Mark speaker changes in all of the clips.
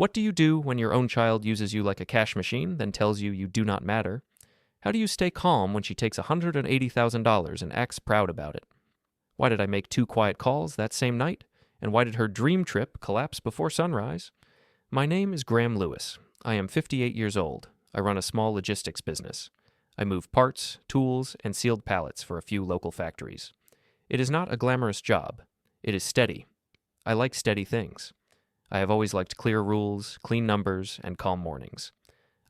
Speaker 1: What do you do when your own child uses you like a cash machine, then tells you you do not matter? How do you stay calm when she takes $180,000 and acts proud about it? Why did I make 2 quiet calls that same night? And why did her dream trip collapse before sunrise? My name is Graham Lewis. I am 58 years old. I run a small logistics business. I move parts, tools, and sealed pallets for a few local factories. It is not a glamorous job. It is steady. I like steady things. I have always liked clear rules, clean numbers, and calm mornings.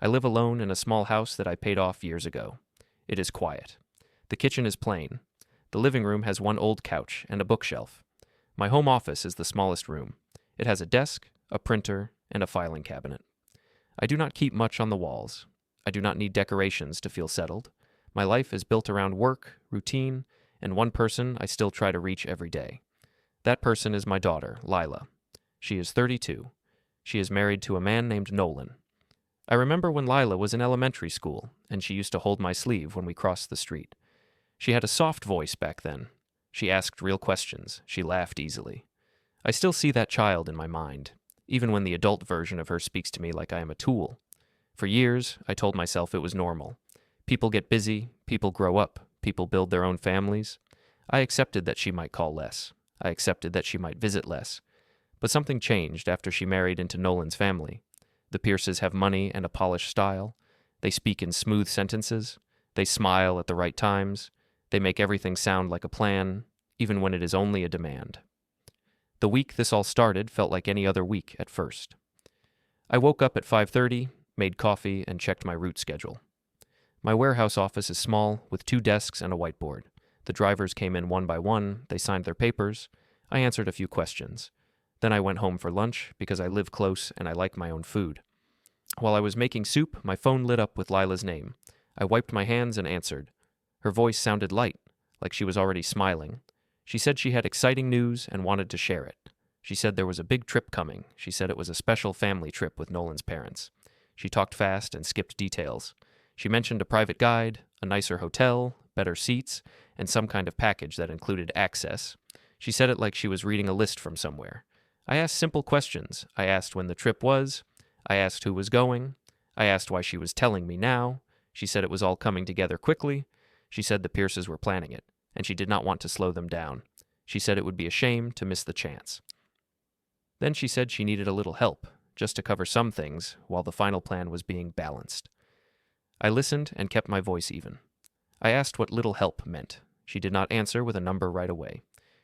Speaker 1: I live alone in a small house that I paid off years ago. It is quiet. The kitchen is plain. The living room has 1 old couch and a bookshelf. My home office is the smallest room. It has a desk, a printer, and a filing cabinet. I do not keep much on the walls. I do not need decorations to feel settled. My life is built around work, routine, and one person I still try to reach every day. That person is my daughter, Lila. She is 32. She is married to a man named Nolan. I remember when Lila was in elementary school, and she used to hold my sleeve when we crossed the street. She had a soft voice back then. She asked real questions. She laughed easily. I still see that child in my mind, even when the adult version of her speaks to me like I am a tool. For years, I told myself it was normal. People get busy, people grow up, people build their own families. I accepted that she might call less. I accepted that she might visit less. But something changed after she married into Nolan's family. The Pierces have money and a polished style. They speak in smooth sentences. They smile at the right times. They make everything sound like a plan, even when it is only a demand. The week this all started felt like any other week at first. I woke up at 5:30, made coffee, and checked my route schedule. My warehouse office is small, with 2 desks and a whiteboard. The drivers came in one by one. They signed their papers. I answered a few questions. Then I went home for lunch because I live close and I like my own food. While I was making soup, my phone lit up with Lila's name. I wiped my hands and answered. Her voice sounded light, like she was already smiling. She said she had exciting news and wanted to share it. She said there was a big trip coming. She said it was a special family trip with Nolan's parents. She talked fast and skipped details. She mentioned a private guide, a nicer hotel, better seats, and some kind of package that included access. She said it like she was reading a list from somewhere. I asked simple questions. I asked when the trip was. I asked who was going. I asked why she was telling me now. She said it was all coming together quickly. She said the Pierces were planning it, and she did not want to slow them down. She said it would be a shame to miss the chance. Then she said she needed a little help, just to cover some things, while the final plan was being balanced. I listened and kept my voice even. I asked what little help meant. She did not answer with a number right away.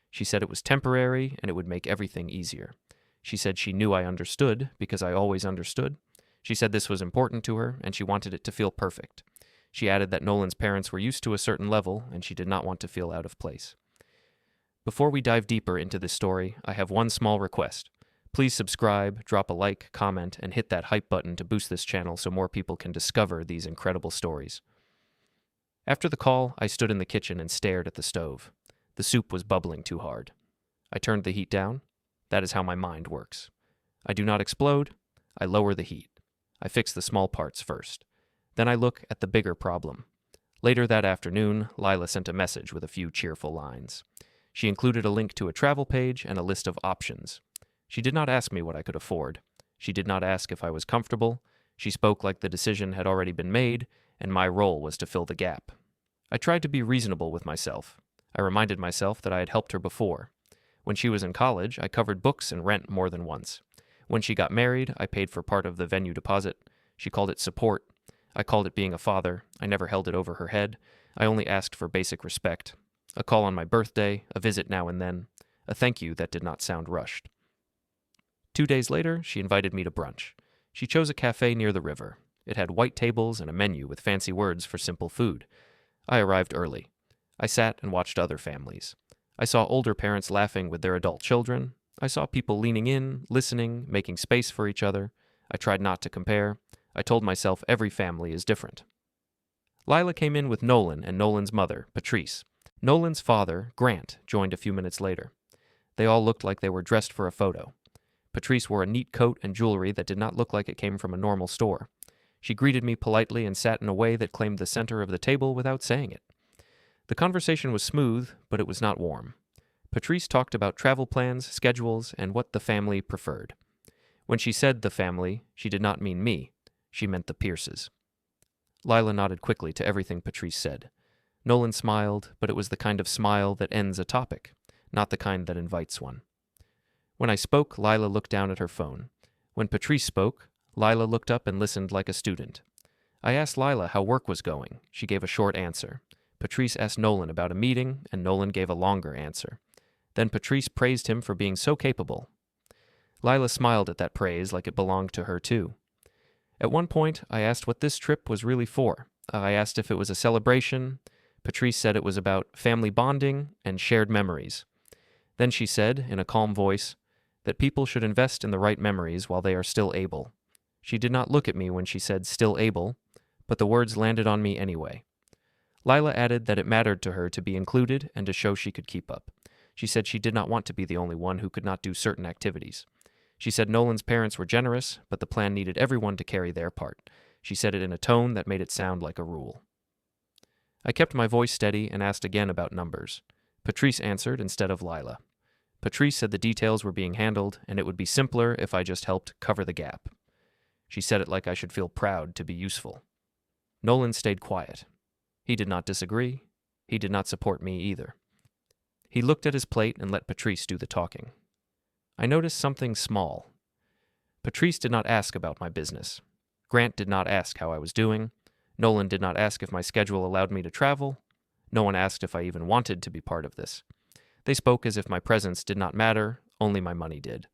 Speaker 1: She said it was temporary and it would make everything easier. She said she knew I understood because I always understood. She said this was important to her and she wanted it to feel perfect. She added that Nolan's parents were used to a certain level and she did not want to feel out of place. Before we dive deeper into this story, I have one small request. Please subscribe, drop a like, comment, and hit that hype button to boost this channel so more people can discover these incredible stories. After the call, I stood in the kitchen and stared at the stove. The soup was bubbling too hard. I turned the heat down. That is how my mind works. I do not explode. I lower the heat. I fix the small parts first. Then I look at the bigger problem. Later that afternoon, Lila sent a message with a few cheerful lines. She included a link to a travel page and a list of options. She did not ask me what I could afford. She did not ask if I was comfortable. She spoke like the decision had already been made, and my role was to fill the gap. I tried to be reasonable with myself. I reminded myself that I had helped her before. When she was in college, I covered books and rent more than once. When she got married, I paid for part of the venue deposit. She called it support. I called it being a father. I never held it over her head. I only asked for basic respect. A call on my birthday, a visit now and then, a thank you that did not sound rushed. 2 days later, she invited me to brunch. She chose a cafe near the river. It had white tables and a menu with fancy words for simple food. I arrived early. I sat and watched other families. I saw older parents laughing with their adult children. I saw people leaning in, listening, making space for each other. I tried not to compare. I told myself every family is different. Lila came in with Nolan and Nolan's mother, Patrice. Nolan's father, Grant, joined a few minutes later. They all looked like they were dressed for a photo. Patrice wore a neat coat and jewelry that did not look like it came from a normal store. She greeted me politely and sat in a way that claimed the center of the table without saying it. The conversation was smooth, but it was not warm. Patrice talked about travel plans, schedules, and what the family preferred. When she said the family, she did not mean me. She meant the Pierces. Lila nodded quickly to everything Patrice said. Nolan smiled, but it was the kind of smile that ends a topic, not the kind that invites one. When I spoke, Lila looked down at her phone. When Patrice spoke, Lila looked up and listened like a student. I asked Lila how work was going. She gave a short answer. Patrice asked Nolan about a meeting, and Nolan gave a longer answer. Then Patrice praised him for being so capable. Lila smiled at that praise like it belonged to her too. At one point, I asked what this trip was really for. I asked if it was a celebration. Patrice said it was about family bonding and shared memories. Then she said, in a calm voice, that people should invest in the right memories while they are still able. She did not look at me when she said still able, but the words landed on me anyway. Lila added that it mattered to her to be included and to show she could keep up. She said she did not want to be the only one who could not do certain activities. She said Nolan's parents were generous, but the plan needed everyone to carry their part. She said it in a tone that made it sound like a rule. I kept my voice steady and asked again about numbers. Patrice answered instead of Lila. Patrice said the details were being handled, and it would be simpler if I just helped cover the gap. She said it like I should feel proud to be useful. Nolan stayed quiet. He did not disagree. He did not support me either. He looked at his plate and let Patrice do the talking. I noticed something small. Patrice did not ask about my business. Grant did not ask how I was doing. Nolan did not ask if my schedule allowed me to travel. No one asked if I even wanted to be part of this. They spoke as if my presence did not matter, only my money did.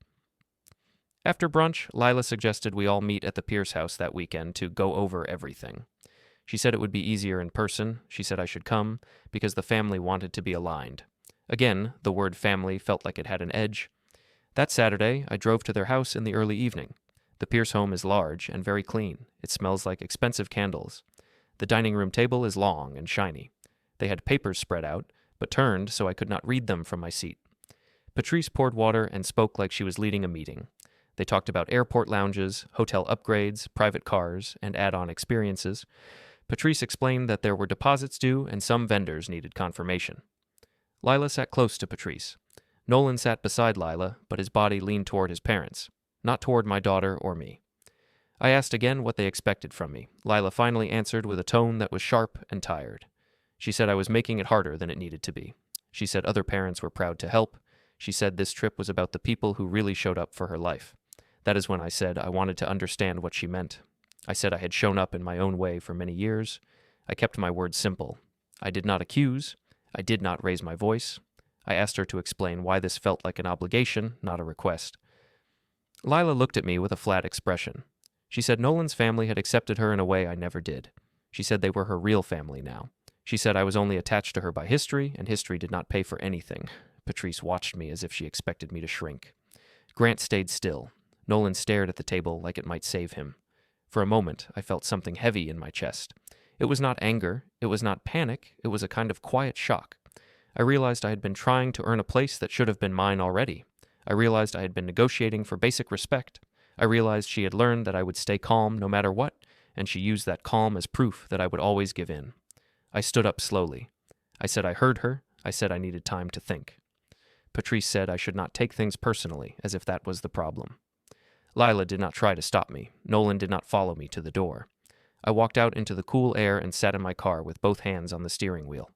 Speaker 1: After brunch, Lila suggested we all meet at the Pierce house that weekend to go over everything. She said it would be easier in person. She said I should come because the family wanted to be aligned. Again, the word family felt like it had an edge. That Saturday, I drove to their house in the early evening. The Pierce home is large and very clean. It smells like expensive candles. The dining room table is long and shiny. They had papers spread out, but turned so I could not read them from my seat. Patrice poured water and spoke like she was leading a meeting. They talked about airport lounges, hotel upgrades, private cars, and add-on experiences. Patrice explained that there were deposits due and some vendors needed confirmation. Lila sat close to Patrice. Nolan sat beside Lila, but his body leaned toward his parents, not toward my daughter or me. I asked again what they expected from me. Lila finally answered with a tone that was sharp and tired. She said I was making it harder than it needed to be. She said other parents were proud to help. She said this trip was about the people who really showed up for her life. That is when I said I wanted to understand what she meant. I said I had shown up in my own way for many years. I kept my words simple. I did not accuse. I did not raise my voice. I asked her to explain why this felt like an obligation, not a request. Lila looked at me with a flat expression. She said Nolan's family had accepted her in a way I never did. She said they were her real family now. She said I was only attached to her by history, and history did not pay for anything. Patrice watched me as if she expected me to shrink. Grant stayed still. Nolan stared at the table like it might save him. For a moment, I felt something heavy in my chest. It was not anger. It was not panic. It was a kind of quiet shock. I realized I had been trying to earn a place that should have been mine already. I realized I had been negotiating for basic respect. I realized she had learned that I would stay calm no matter what, and she used that calm as proof that I would always give in. I stood up slowly. I said I heard her. I said I needed time to think. Patrice said I should not take things personally, as if that was the problem. Lila did not try to stop me. Nolan did not follow me to the door. I walked out into the cool air and sat in my car with both hands on the steering wheel.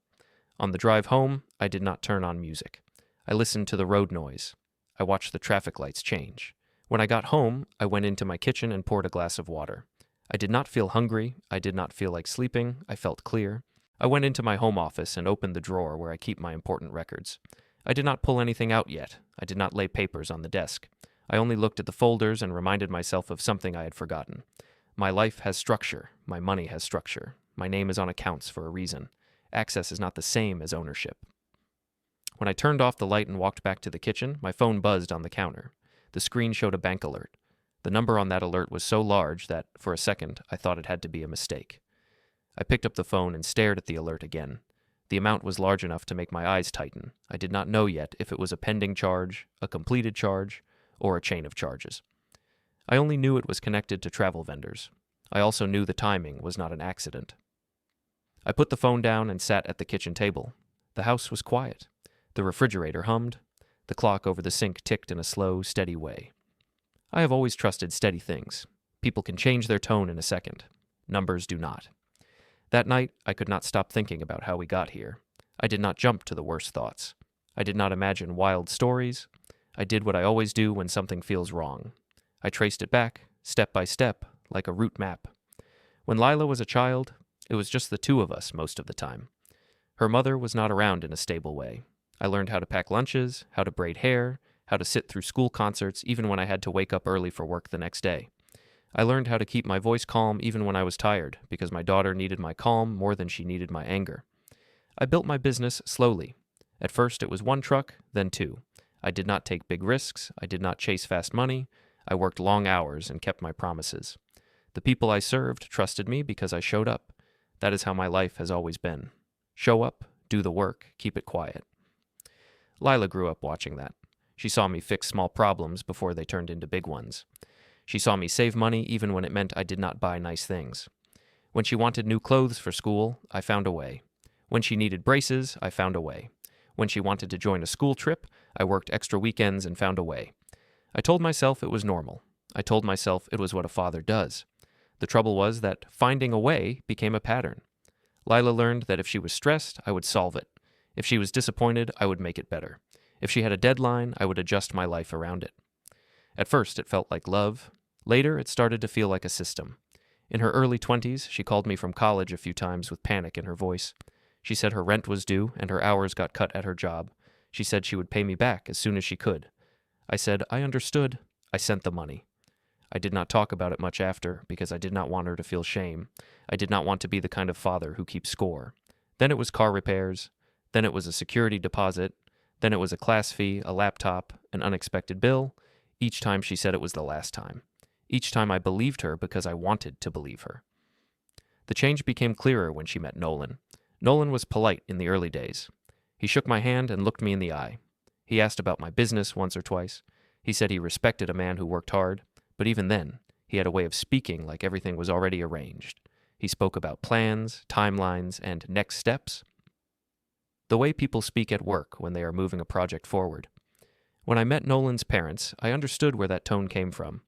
Speaker 1: On the drive home, I did not turn on music. I listened to the road noise. I watched the traffic lights change. When I got home, I went into my kitchen and poured a glass of water. I did not feel hungry. I did not feel like sleeping. I felt clear. I went into my home office and opened the drawer where I keep my important records. I did not pull anything out yet. I did not lay papers on the desk. I only looked at the folders and reminded myself of something I had forgotten. My life has structure. My money has structure. My name is on accounts for a reason. Access is not the same as ownership. When I turned off the light and walked back to the kitchen, my phone buzzed on the counter. The screen showed a bank alert. The number on that alert was so large that, for a second, I thought it had to be a mistake. I picked up the phone and stared at the alert again. The amount was large enough to make my eyes tighten. I did not know yet if it was a pending charge, a completed charge, or a chain of charges. I only knew it was connected to travel vendors. I also knew the timing was not an accident. I put the phone down and sat at the kitchen table. The house was quiet. The refrigerator hummed. The clock over the sink ticked in a slow, steady way. I have always trusted steady things. People can change their tone in a second. Numbers do not. That night, I could not stop thinking about how we got here. I did not jump to the worst thoughts. I did not imagine wild stories. I did what I always do when something feels wrong. I traced it back, step by step, like a route map. When Lila was a child, it was just the two of us most of the time. Her mother was not around in a stable way. I learned how to pack lunches, how to braid hair, how to sit through school concerts even when I had to wake up early for work the next day. I learned how to keep my voice calm even when I was tired, because my daughter needed my calm more than she needed my anger. I built my business slowly. At first it was 1 truck, then 2. I did not take big risks. I did not chase fast money. I worked long hours and kept my promises. The people I served trusted me because I showed up. That is how my life has always been. Show up, do the work, keep it quiet. Lila grew up watching that. She saw me fix small problems before they turned into big ones. She saw me save money even when it meant I did not buy nice things. When she wanted new clothes for school, I found a way. When she needed braces, I found a way. When she wanted to join a school trip, I worked extra weekends and found a way. I told myself it was normal. I told myself it was what a father does. The trouble was that finding a way became a pattern. Lila learned that if she was stressed, I would solve it. If she was disappointed, I would make it better. If she had a deadline, I would adjust my life around it. At first, it felt like love. Later, it started to feel like a system. In her early 20s, she called me from college a few times with panic in her voice. She said her rent was due and her hours got cut at her job. She said she would pay me back as soon as she could. I said, I understood. I sent the money. I did not talk about it much after because I did not want her to feel shame. I did not want to be the kind of father who keeps score. Then it was car repairs. Then it was a security deposit. Then it was a class fee, a laptop, an unexpected bill. Each time she said it was the last time. Each time I believed her because I wanted to believe her. The change became clearer when she met Nolan. Nolan was polite in the early days. He shook my hand and looked me in the eye. He asked about my business once or twice. He said he respected a man who worked hard, but even then, he had a way of speaking like everything was already arranged. He spoke about plans, timelines, and next steps. The way people speak at work when they are moving a project forward. When I met Nolan's parents, I understood where that tone came from.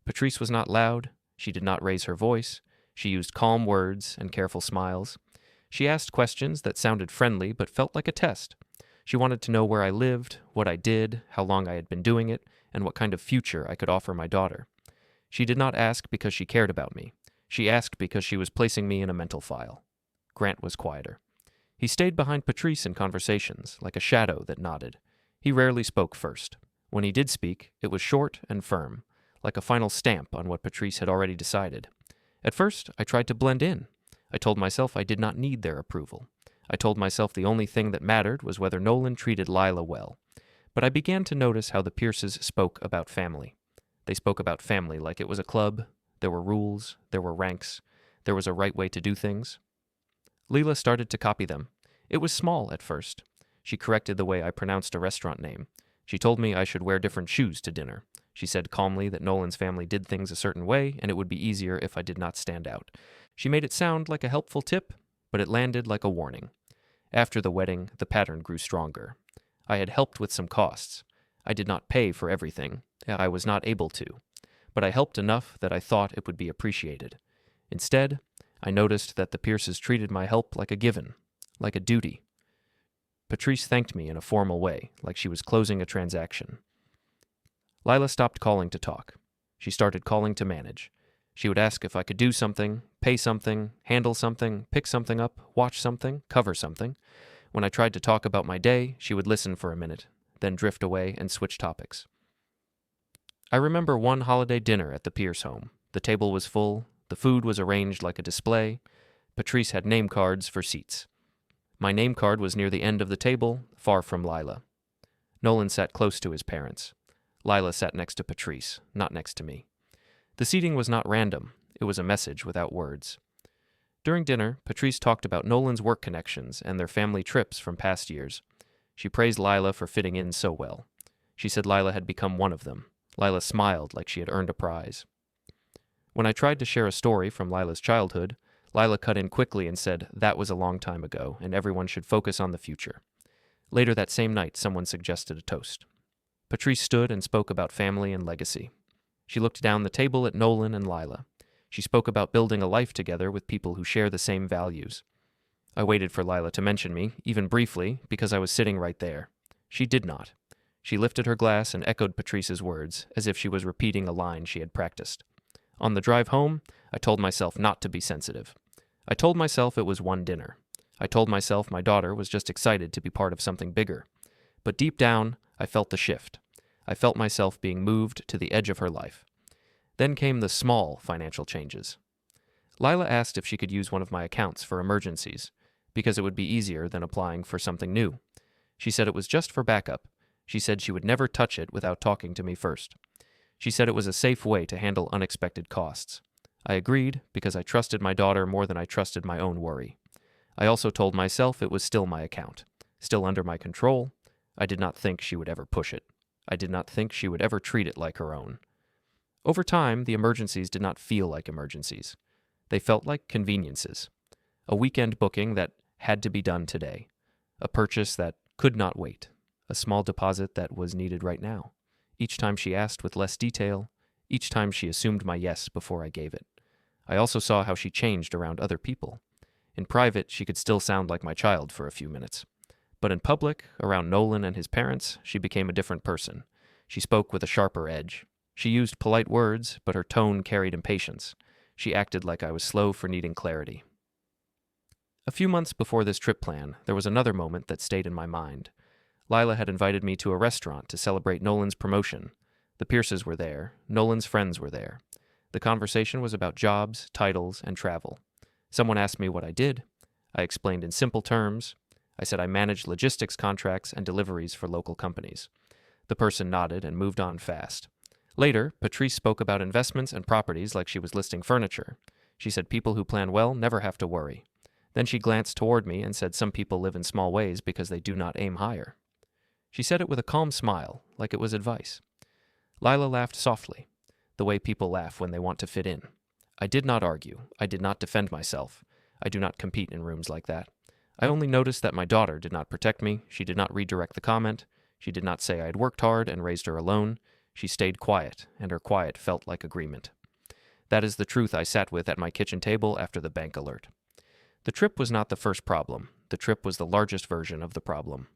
Speaker 1: Patrice was not loud. She did not raise her voice. She used calm words and careful smiles. She asked questions that sounded friendly but felt like a test. She wanted to know where I lived, what I did, how long I had been doing it, and what kind of future I could offer my daughter. She did not ask because she cared about me. She asked because she was placing me in a mental file. Grant was quieter. He stayed behind Patrice in conversations, like a shadow that nodded. He rarely spoke first. When he did speak, it was short and firm, like a final stamp on what Patrice had already decided. At first, I tried to blend in. I told myself I did not need their approval. I told myself the only thing that mattered was whether Nolan treated Lila well. But I began to notice how the Pierces spoke about family. They spoke about family like it was a club. There were rules, there were ranks, there was a right way to do things. Leela started to copy them. It was small at first. She corrected the way I pronounced a restaurant name. She told me I should wear different shoes to dinner. She said calmly that Nolan's family did things a certain way, and it would be easier if I did not stand out. She made it sound like a helpful tip, but it landed like a warning. After the wedding, the pattern grew stronger. I had helped with some costs. I did not pay for everything. I was not able to. But I helped enough that I thought it would be appreciated. Instead, I noticed that the Pierces treated my help like a given, like a duty. Patrice thanked me in a formal way, like she was closing a transaction. Lila stopped calling to talk. She started calling to manage. She would ask if I could do something, pay something, handle something, pick something up, watch something, cover something. When I tried to talk about my day, she would listen for a minute, then drift away and switch topics. I remember one holiday dinner at the Pierce home. The table was full. The food was arranged like a display. Patrice had name cards for seats. My name card was near the end of the table, far from Lila. Nolan sat close to his parents. Lila sat next to Patrice, not next to me. The seating was not random. It was a message without words. During dinner, Patrice talked about Nolan's work connections and their family trips from past years. She praised Lila for fitting in so well. She said Lila had become one of them. Lila smiled like she had earned a prize. When I tried to share a story from Lila's childhood, Lila cut in quickly and said that was a long time ago and everyone should focus on the future. Later that same night, someone suggested a toast. Patrice stood and spoke about family and legacy. She looked down the table at Nolan and Lila. She spoke about building a life together with people who share the same values. I waited for Lila to mention me, even briefly, because I was sitting right there. She did not. She lifted her glass and echoed Patrice's words, as if she was repeating a line she had practiced. On the drive home, I told myself not to be sensitive. I told myself it was one dinner. I told myself my daughter was just excited to be part of something bigger. But deep down, I felt the shift. I felt myself being moved to the edge of her life. Then came the small financial changes. Lila asked if she could use one of my accounts for emergencies, because it would be easier than applying for something new. She said it was just for backup. She said she would never touch it without talking to me first. She said it was a safe way to handle unexpected costs. I agreed because I trusted my daughter more than I trusted my own worry. I also told myself it was still my account, still under my control. I did not think she would ever push it. I did not think she would ever treat it like her own. Over time, the emergencies did not feel like emergencies. They felt like conveniences. A weekend booking that had to be done today. A purchase that could not wait. A small deposit that was needed right now. Each time she asked with less detail, each time she assumed my yes before I gave it. I also saw how she changed around other people. In private, she could still sound like my child for a few minutes. But in public, around Nolan and his parents, she became a different person. She spoke with a sharper edge. She used polite words, but her tone carried impatience. She acted like I was slow for needing clarity. A few months before this trip plan, there was another moment that stayed in my mind. Lila had invited me to a restaurant to celebrate Nolan's promotion. The Pierces were there. Nolan's friends were there. The conversation was about jobs, titles, and travel. Someone asked me what I did. I explained in simple terms. I said I managed logistics contracts and deliveries for local companies. The person nodded and moved on fast. Later, Patrice spoke about investments and properties like she was listing furniture. She said people who plan well never have to worry. Then she glanced toward me and said some people live in small ways because they do not aim higher. She said it with a calm smile, like it was advice. Lila laughed softly, the way people laugh when they want to fit in. I did not argue. I did not defend myself. I do not compete in rooms like that. I only noticed that my daughter did not protect me. She did not redirect the comment. She did not say I had worked hard and raised her alone. She stayed quiet, and her quiet felt like agreement. That is the truth I sat with at my kitchen table after the bank alert. The trip was not the first problem. The trip was the largest version of the problem.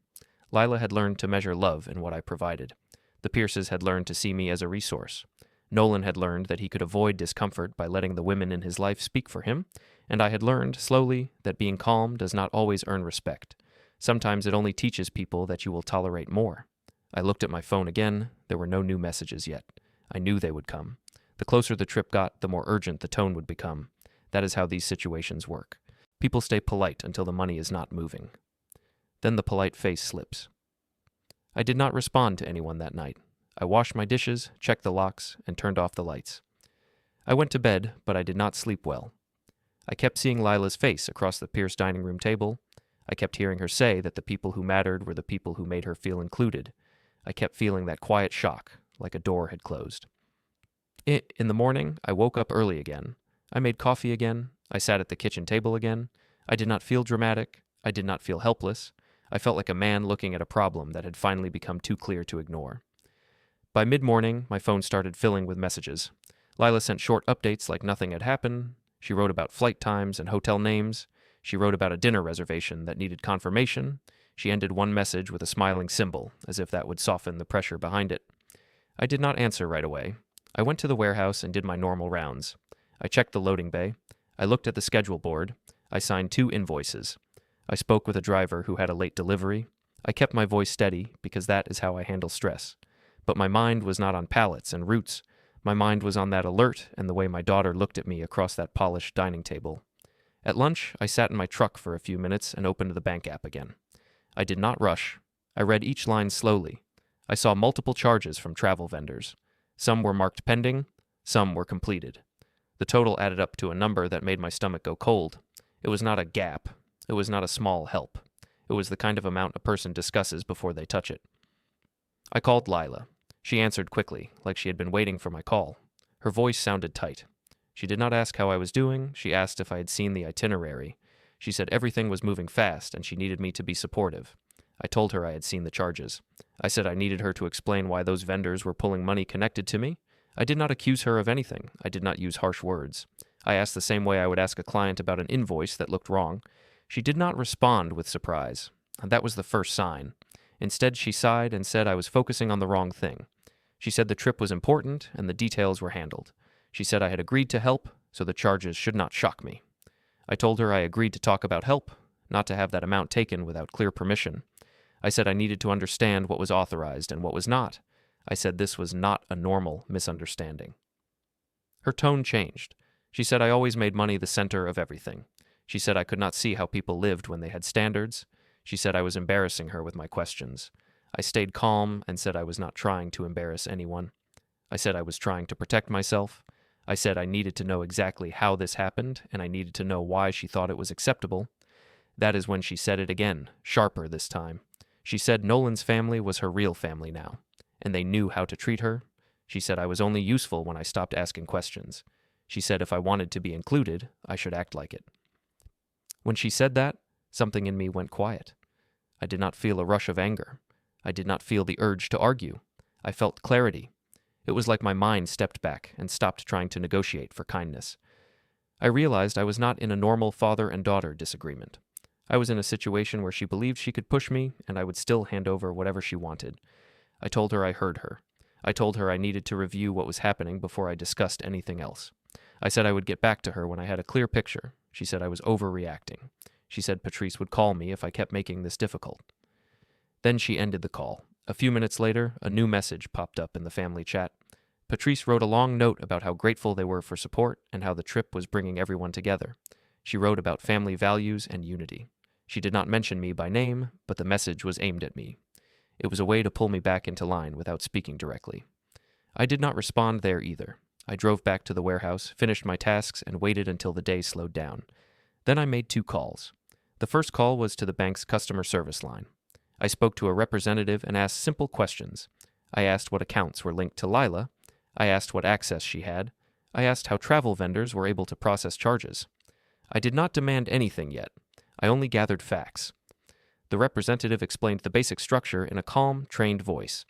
Speaker 1: Lila had learned to measure love in what I provided. The Pierces had learned to see me as a resource. Nolan had learned that he could avoid discomfort by letting the women in his life speak for him, and I had learned, slowly, that being calm does not always earn respect. Sometimes it only teaches people that you will tolerate more. I looked at my phone again. There were no new messages yet. I knew they would come. The closer the trip got, the more urgent the tone would become. That is how these situations work. People stay polite until the money is not moving. Then the polite face slips. I did not respond to anyone that night. I washed my dishes, checked the locks, and turned off the lights. I went to bed, but I did not sleep well. I kept seeing Lila's face across the Pierce dining room table. I kept hearing her say that the people who mattered were the people who made her feel included. I kept feeling that quiet shock, like a door had closed. In the morning, I woke up early again. I made coffee again. I sat at the kitchen table again. I did not feel dramatic. I did not feel helpless. I felt like a man looking at a problem that had finally become too clear to ignore. By mid-morning, my phone started filling with messages. Lila sent short updates like nothing had happened. She wrote about flight times and hotel names. She wrote about a dinner reservation that needed confirmation. She ended one message with a smiling symbol, as if that would soften the pressure behind it. I did not answer right away. I went to the warehouse and did my normal rounds. I checked the loading bay. I looked at the schedule board. I signed 2 invoices. I spoke with a driver who had a late delivery. I kept my voice steady because that is how I handle stress. But my mind was not on pallets and routes. My mind was on that alert and the way my daughter looked at me across that polished dining table. At lunch, I sat in my truck for a few minutes and opened the bank app again. I did not rush. I read each line slowly. I saw multiple charges from travel vendors. Some were marked pending, some were completed. The total added up to a number that made my stomach go cold. It was not a gap. It was not a small help. It was the kind of amount a person discusses before they touch it. I called Lila. She answered quickly, like she had been waiting for my call. Her voice sounded tight. She did not ask how I was doing. She asked if I had seen the itinerary. She said everything was moving fast and she needed me to be supportive. I told her I had seen the charges. I said I needed her to explain why those vendors were pulling money connected to me. I did not accuse her of anything. I did not use harsh words. I asked the same way I would ask a client about an invoice that looked wrong. She did not respond with surprise, and that was the first sign. Instead, she sighed and said I was focusing on the wrong thing. She said the trip was important and the details were handled. She said I had agreed to help, so the charges should not shock me. I told her I agreed to talk about help, not to have that amount taken without clear permission. I said I needed to understand what was authorized and what was not. I said this was not a normal misunderstanding. Her tone changed. She said I always made money the center of everything. She said I could not see how people lived when they had standards. She said I was embarrassing her with my questions. I stayed calm and said I was not trying to embarrass anyone. I said I was trying to protect myself. I said I needed to know exactly how this happened, and I needed to know why she thought it was acceptable. That is when she said it again, sharper this time. She said Nolan's family was her real family now, and they knew how to treat her. She said I was only useful when I stopped asking questions. She said if I wanted to be included, I should act like it. When she said that, something in me went quiet. I did not feel a rush of anger. I did not feel the urge to argue. I felt clarity. It was like my mind stepped back and stopped trying to negotiate for kindness. I realized I was not in a normal father and daughter disagreement. I was in a situation where she believed she could push me, and I would still hand over whatever she wanted. I told her I heard her. I told her I needed to review what was happening before I discussed anything else. I said I would get back to her when I had a clear picture. She said I was overreacting. She said Patrice would call me if I kept making this difficult. Then she ended the call. A few minutes later, a new message popped up in the family chat. Patrice wrote a long note about how grateful they were for support and how the trip was bringing everyone together. She wrote about family values and unity. She did not mention me by name, but the message was aimed at me. It was a way to pull me back into line without speaking directly. I did not respond there either. I drove back to the warehouse, finished my tasks, and waited until the day slowed down. Then I made 2 calls. The first call was to the bank's customer service line. I spoke to a representative and asked simple questions. I asked what accounts were linked to Lila. I asked what access she had. I asked how travel vendors were able to process charges. I did not demand anything yet. I only gathered facts. The representative explained the basic structure in a calm, trained voice.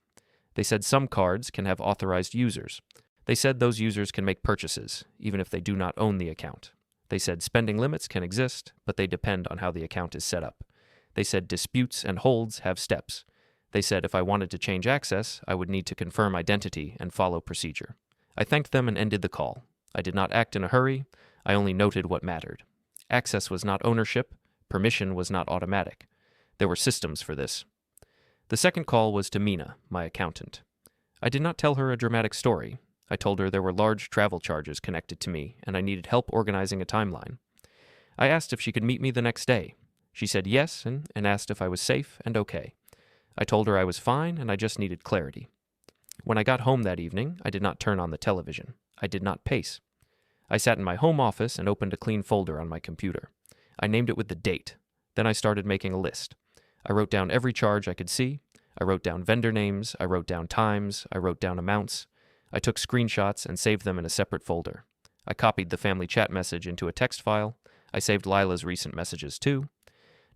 Speaker 1: They said some cards can have authorized users. They said those users can make purchases, even if they do not own the account. They said spending limits can exist, but they depend on how the account is set up. They said disputes and holds have steps. They said if I wanted to change access, I would need to confirm identity and follow procedure. I thanked them and ended the call. I did not act in a hurry. I only noted what mattered. Access was not ownership. Permission was not automatic. There were systems for this. The second call was to Mina, my accountant. I did not tell her a dramatic story. I told her there were large travel charges connected to me, and I needed help organizing a timeline. I asked if she could meet me the next day. She said yes and asked if I was safe and okay. I told her I was fine and I just needed clarity. When I got home that evening, I did not turn on the television. I did not pace. I sat in my home office and opened a clean folder on my computer. I named it with the date. Then I started making a list. I wrote down every charge I could see. I wrote down vendor names. I wrote down times. I wrote down amounts. I took screenshots and saved them in a separate folder. I copied the family chat message into a text file. I saved Lila's recent messages too.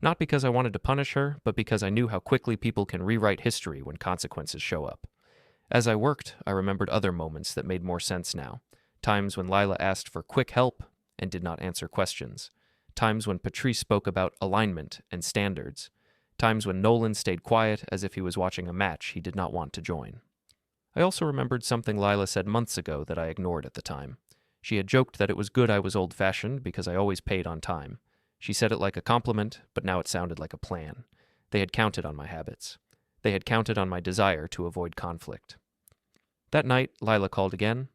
Speaker 1: Not because I wanted to punish her, but because I knew how quickly people can rewrite history when consequences show up. As I worked, I remembered other moments that made more sense now. Times when Lila asked for quick help and did not answer questions. Times when Patrice spoke about alignment and standards. Times when Nolan stayed quiet as if he was watching a match he did not want to join. I also remembered something Lila said months ago that I ignored at the time. She had joked that it was good I was old-fashioned because I always paid on time. She said it like a compliment, but now it sounded like a plan. They had counted on my habits. They had counted on my desire to avoid conflict. That night, Lila called again.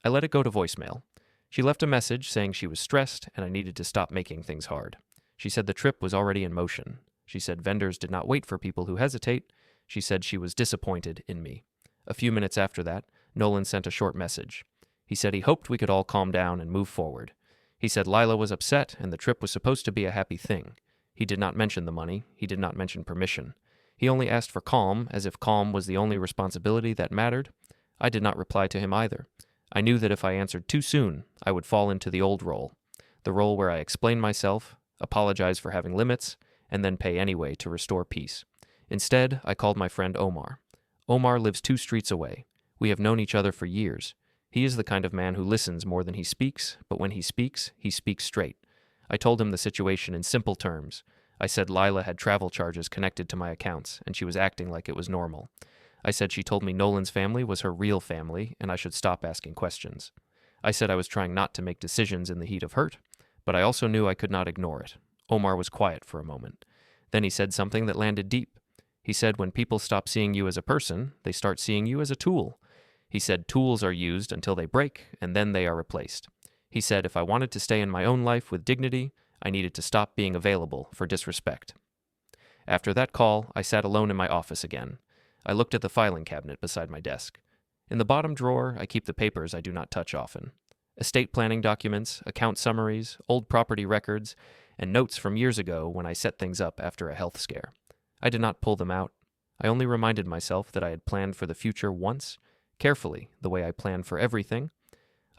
Speaker 1: I let it go to voicemail. She left a message saying she was stressed and I needed to stop making things hard. She said the trip was already in motion. She said vendors did not wait for people who hesitate. She said she was disappointed in me. A few minutes after that, Nolan sent a short message. He said he hoped we could all calm down and move forward. He said Lila was upset and the trip was supposed to be a happy thing. He did not mention the money. He did not mention permission. He only asked for calm, as if calm was the only responsibility that mattered. I did not reply to him either. I knew that if I answered too soon, I would fall into the old role. The role where I explain myself, apologize for having limits, and then pay anyway to restore peace. Instead, I called my friend Omar. Omar lives 2 streets away. We have known each other for years. He is the kind of man who listens more than he speaks, but when he speaks straight. I told him the situation in simple terms. I said Lila had travel charges connected to my accounts, and she was acting like it was normal. I said she told me Nolan's family was her real family, and I should stop asking questions. I said I was trying not to make decisions in the heat of hurt, but I also knew I could not ignore it. Omar was quiet for a moment. Then he said something that landed deep. He said when people stop seeing you as a person, they start seeing you as a tool. He said tools are used until they break, and then they are replaced. He said if I wanted to stay in my own life with dignity, I needed to stop being available for disrespect. After that call, I sat alone in my office again. I looked at the filing cabinet beside my desk. In the bottom drawer, I keep the papers I do not touch often. Estate planning documents, account summaries, old property records, and notes from years ago when I set things up after a health scare. I did not pull them out. I only reminded myself that I had planned for the future once, carefully, the way I plan for everything.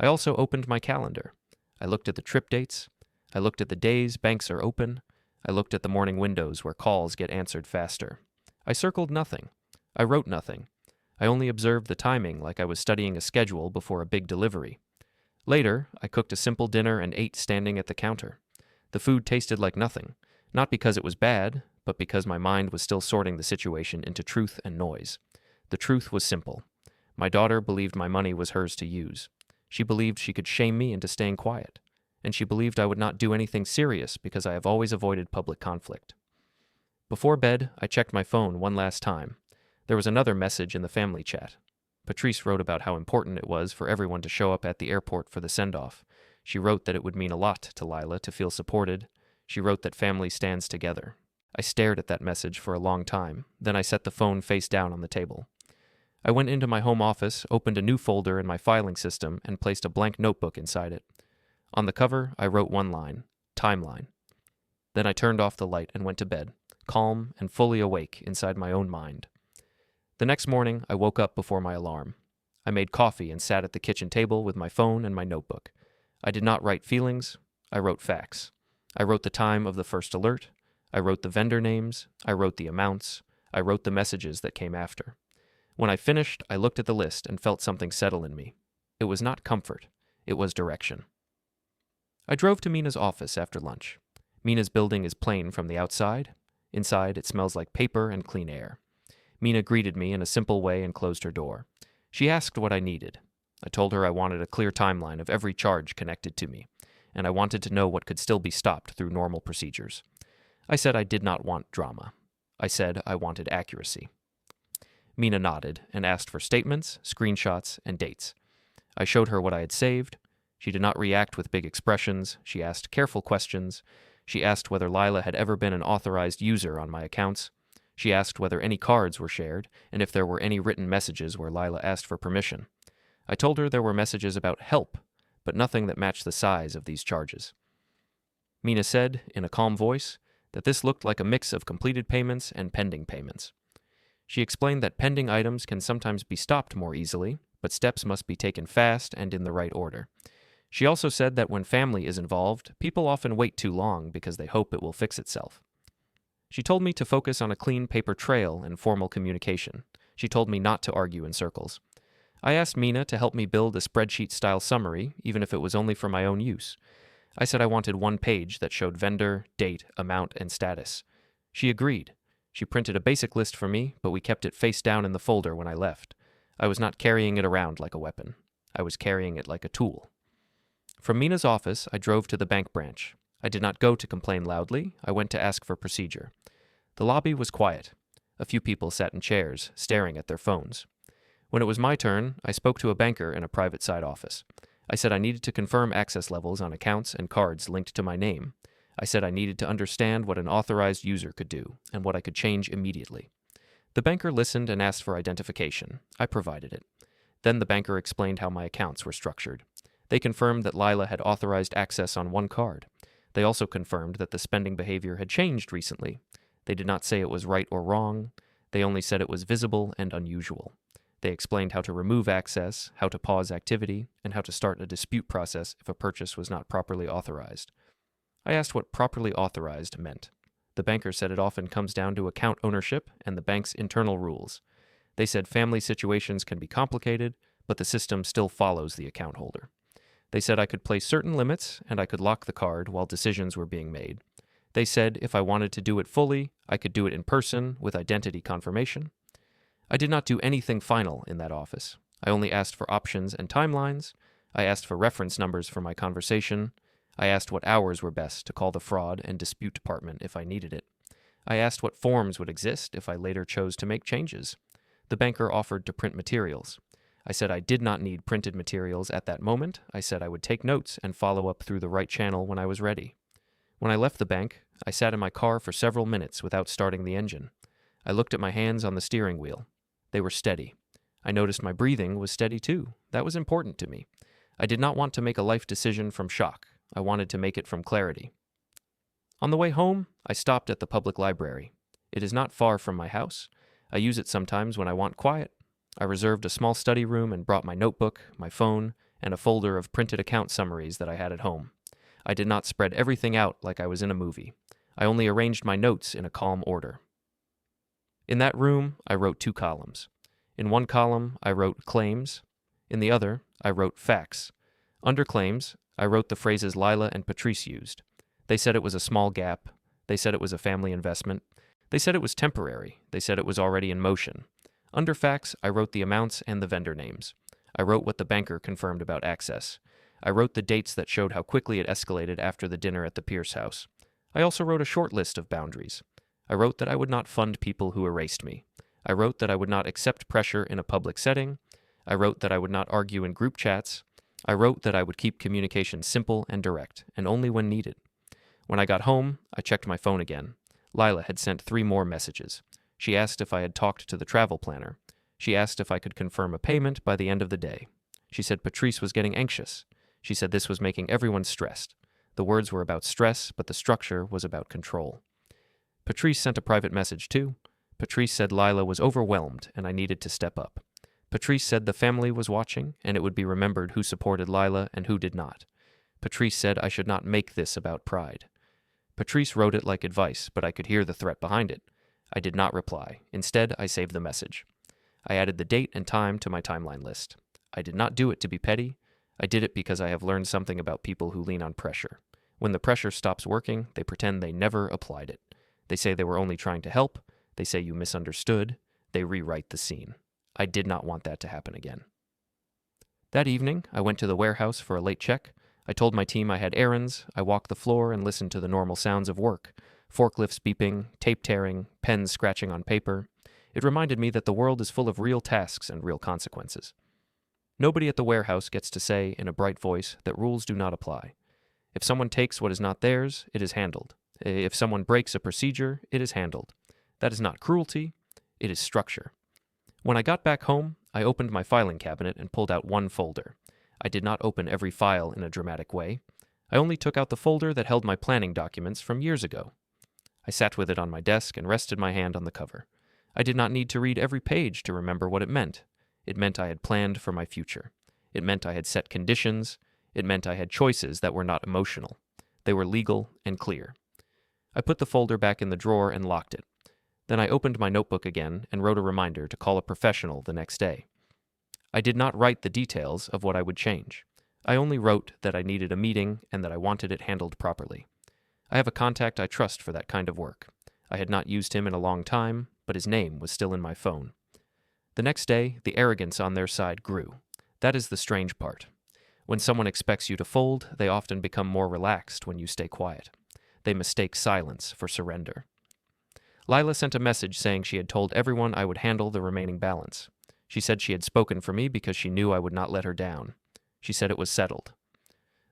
Speaker 1: I also opened my calendar. I looked at the trip dates. I looked at the days banks are open. I looked at the morning windows where calls get answered faster. I circled nothing. I wrote nothing. I only observed the timing like I was studying a schedule before a big delivery. Later, I cooked a simple dinner and ate standing at the counter. The food tasted like nothing, not because it was bad, but because my mind was still sorting the situation into truth and noise. The truth was simple. My daughter believed my money was hers to use. She believed she could shame me into staying quiet, and she believed I would not do anything serious because I have always avoided public conflict. Before bed, I checked my phone one last time. There was another message in the family chat. Patrice wrote about how important it was for everyone to show up at the airport for the send-off. She wrote that it would mean a lot to Lila to feel supported. She wrote that family stands together. I stared at that message for a long time. Then I set the phone face down on the table. I went into my home office, opened a new folder in my filing system, and placed a blank notebook inside it. On the cover, I wrote one line, timeline. Then I turned off the light and went to bed, calm and fully awake inside my own mind. The next morning, I woke up before my alarm. I made coffee and sat at the kitchen table with my phone and my notebook. I did not write feelings, I wrote facts. I wrote the time of the first alert. I wrote the vendor names. I wrote the amounts. I wrote the messages that came after. When I finished, I looked at the list and felt something settle in me. It was not comfort. It was direction. I drove to Mina's office after lunch. Mina's building is plain from the outside. Inside, it smells like paper and clean air. Mina greeted me in a simple way and closed her door. She asked what I needed. I told her I wanted a clear timeline of every charge connected to me, and I wanted to know what could still be stopped through normal procedures. I said I did not want drama. I said I wanted accuracy. Mina nodded and asked for statements, screenshots, and dates. I showed her what I had saved. She did not react with big expressions. She asked careful questions. She asked whether Lila had ever been an authorized user on my accounts. She asked whether any cards were shared, and if there were any written messages where Lila asked for permission. I told her there were messages about help, but nothing that matched the size of these charges. Mina said, in a calm voice, that this looked like a mix of completed payments and pending payments. She explained that pending items can sometimes be stopped more easily, but steps must be taken fast and in the right order. She also said that when family is involved, people often wait too long because they hope it will fix itself. She told me to focus on a clean paper trail and formal communication. She told me not to argue in circles. I asked Mina to help me build a spreadsheet-style summary, even if it was only for my own use. I said I wanted one page that showed vendor, date, amount, and status. She agreed. She printed a basic list for me, but we kept it face down in the folder when I left. I was not carrying it around like a weapon. I was carrying it like a tool. From Mina's office, I drove to the bank branch. I did not go to complain loudly. I went to ask for procedure. The lobby was quiet. A few people sat in chairs, staring at their phones. When it was my turn, I spoke to a banker in a private side office. I said I needed to confirm access levels on accounts and cards linked to my name. I said I needed to understand what an authorized user could do and what I could change immediately. The banker listened and asked for identification. I provided it. Then the banker explained how my accounts were structured. They confirmed that Lila had authorized access on one card. They also confirmed that the spending behavior had changed recently. They did not say it was right or wrong. They only said it was visible and unusual. They explained how to remove access, how to pause activity, and how to start a dispute process if a purchase was not properly authorized. I asked what properly authorized meant. The banker said it often comes down to account ownership and the bank's internal rules. They said family situations can be complicated, but the system still follows the account holder. They said I could place certain limits and I could lock the card while decisions were being made. They said if I wanted to do it fully, I could do it in person with identity confirmation. I did not do anything final in that office. I only asked for options and timelines. I asked for reference numbers for my conversation. I asked what hours were best to call the fraud and dispute department if I needed it. I asked what forms would exist if I later chose to make changes. The banker offered to print materials. I said I did not need printed materials at that moment. I said I would take notes and follow up through the right channel when I was ready. When I left the bank, I sat in my car for several minutes without starting the engine. I looked at my hands on the steering wheel. They were steady. I noticed my breathing was steady too. That was important to me. I did not want to make a life decision from shock. I wanted to make it from clarity. On the way home, I stopped at the public library. It is not far from my house. I use it sometimes when I want quiet. I reserved a small study room and brought my notebook, my phone, and a folder of printed account summaries that I had at home. I did not spread everything out like I was in a movie. I only arranged my notes in a calm order. In that room, I wrote 2 columns. In one column, I wrote claims. In the other, I wrote facts. Under claims, I wrote the phrases Lila and Patrice used. They said it was a small gap. They said it was a family investment. They said it was temporary. They said it was already in motion. Under facts, I wrote the amounts and the vendor names. I wrote what the banker confirmed about access. I wrote the dates that showed how quickly it escalated after the dinner at the Pierce house. I also wrote a short list of boundaries. I wrote that I would not fund people who erased me. I wrote that I would not accept pressure in a public setting. I wrote that I would not argue in group chats. I wrote that I would keep communication simple and direct, and only when needed. When I got home, I checked my phone again. Lila had sent 3 more messages. She asked if I had talked to the travel planner. She asked if I could confirm a payment by the end of the day. She said Patrice was getting anxious. She said this was making everyone stressed. The words were about stress, but the structure was about control. Patrice sent a private message too. Patrice said Lila was overwhelmed and I needed to step up. Patrice said the family was watching and it would be remembered who supported Lila and who did not. Patrice said I should not make this about pride. Patrice wrote it like advice, but I could hear the threat behind it. I did not reply. Instead, I saved the message. I added the date and time to my timeline list. I did not do it to be petty. I did it because I have learned something about people who lean on pressure. When the pressure stops working, they pretend they never applied it. They say they were only trying to help. They say you misunderstood. They rewrite the scene. I did not want that to happen again. That evening, I went to the warehouse for a late check. I told my team I had errands. I walked the floor and listened to the normal sounds of work. Forklifts beeping, tape tearing, pens scratching on paper. It reminded me that the world is full of real tasks and real consequences. Nobody at the warehouse gets to say in a bright voice that rules do not apply. If someone takes what is not theirs, it is handled. If someone breaks a procedure, it is handled. That is not cruelty, it is structure. When I got back home, I opened my filing cabinet and pulled out one folder. I did not open every file in a dramatic way. I only took out the folder that held my planning documents from years ago. I sat with it on my desk and rested my hand on the cover. I did not need to read every page to remember what it meant. It meant I had planned for my future. It meant I had set conditions. It meant I had choices that were not emotional. They were legal and clear. I put the folder back in the drawer and locked it. Then I opened my notebook again and wrote a reminder to call a professional the next day. I did not write the details of what I would change. I only wrote that I needed a meeting and that I wanted it handled properly. I have a contact I trust for that kind of work. I had not used him in a long time, but his name was still in my phone. The next day, the arrogance on their side grew. That is the strange part. When someone expects you to fold, they often become more relaxed when you stay quiet. They mistake silence for surrender. Lila sent a message saying she had told everyone I would handle the remaining balance. She said she had spoken for me because she knew I would not let her down. She said it was settled.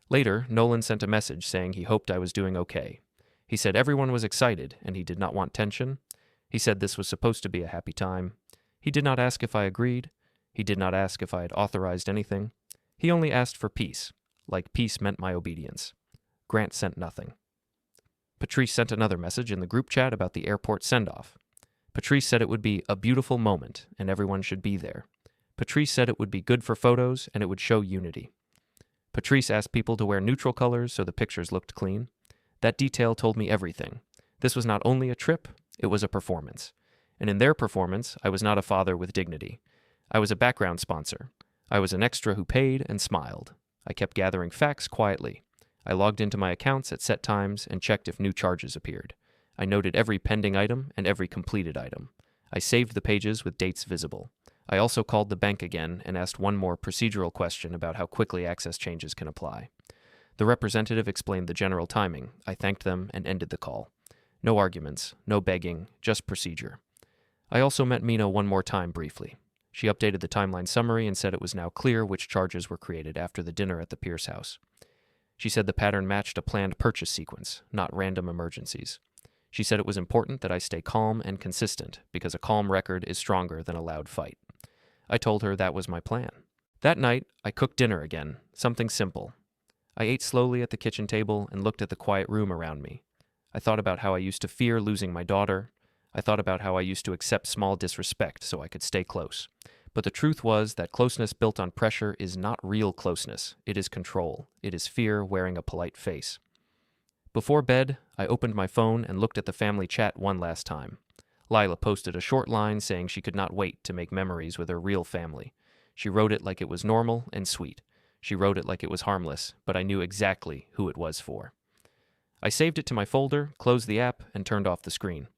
Speaker 1: Later, Nolan sent a message saying he hoped I was doing okay. He said everyone was excited and he did not want tension. He said this was supposed to be a happy time. He did not ask if I agreed. He did not ask if I had authorized anything. He only asked for peace, like peace meant my obedience. Grant sent nothing. Patrice sent another message in the group chat about the airport send-off. Patrice said it would be a beautiful moment and everyone should be there. Patrice said it would be good for photos and it would show unity. Patrice asked people to wear neutral colors so the pictures looked clean. That detail told me everything. This was not only a trip, it was a performance. And in their performance, I was not a father with dignity. I was a background sponsor. I was an extra who paid and smiled. I kept gathering facts quietly. I logged into my accounts at set times and checked if new charges appeared. I noted every pending item and every completed item. I saved the pages with dates visible. I also called the bank again and asked one more procedural question about how quickly access changes can apply. The representative explained the general timing. I thanked them and ended the call. No arguments, no begging, just procedure. I also met Mina one more time briefly. She updated the timeline summary and said it was now clear which charges were created after the dinner at the Pierce house. She said the pattern matched a planned purchase sequence, not random emergencies. She said it was important that I stay calm and consistent because a calm record is stronger than a loud fight. I told her that was my plan. That night, I cooked dinner again, something simple. I ate slowly at the kitchen table and looked at the quiet room around me. I thought about how I used to fear losing my daughter. I thought about how I used to accept small disrespect so I could stay close. But the truth was that closeness built on pressure is not real closeness. It is control. It is fear wearing a polite face. Before bed, I opened my phone and looked at the family chat one last time. Lila posted a short line saying she could not wait to make memories with her real family. She wrote it like it was normal and sweet. She wrote it like it was harmless, but I knew exactly who it was for. I saved it to my folder, closed the app, and turned off the screen.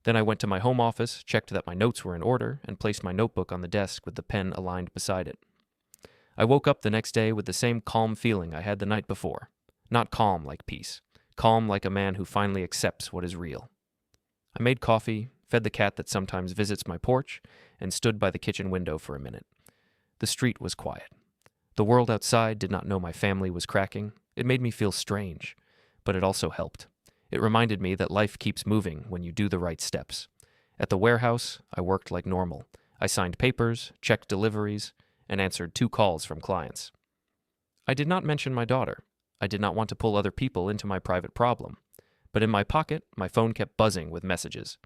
Speaker 1: Then I went to my home office, checked that my notes were in order, and placed my notebook on the desk with the pen aligned beside it. I woke up the next day with the same calm feeling I had the night before. Not calm like peace. Calm like a man who finally accepts what is real. I made coffee, fed the cat that sometimes visits my porch, and stood by the kitchen window for a minute. The street was quiet. The world outside did not know my family was cracking. It made me feel strange, but it also helped. It reminded me that life keeps moving when you do the right steps. At the warehouse, I worked like normal. I signed papers, checked deliveries, and answered 2 calls from clients. I did not mention my daughter. I did not want to pull other people into my private problem. But in my pocket, my phone kept buzzing with messages.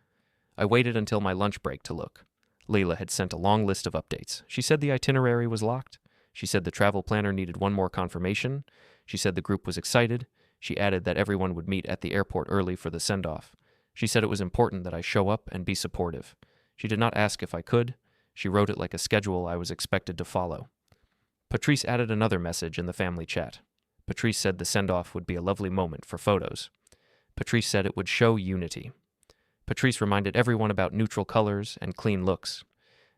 Speaker 1: I waited until my lunch break to look. Leila had sent a long list of updates. She said the itinerary was locked. She said the travel planner needed one more confirmation. She said the group was excited. She added that everyone would meet at the airport early for the send-off. She said it was important that I show up and be supportive. She did not ask if I could. She wrote it like a schedule I was expected to follow. Patrice added another message in the family chat. Patrice said the send-off would be a lovely moment for photos. Patrice said it would show unity. Patrice reminded everyone about neutral colors and clean looks.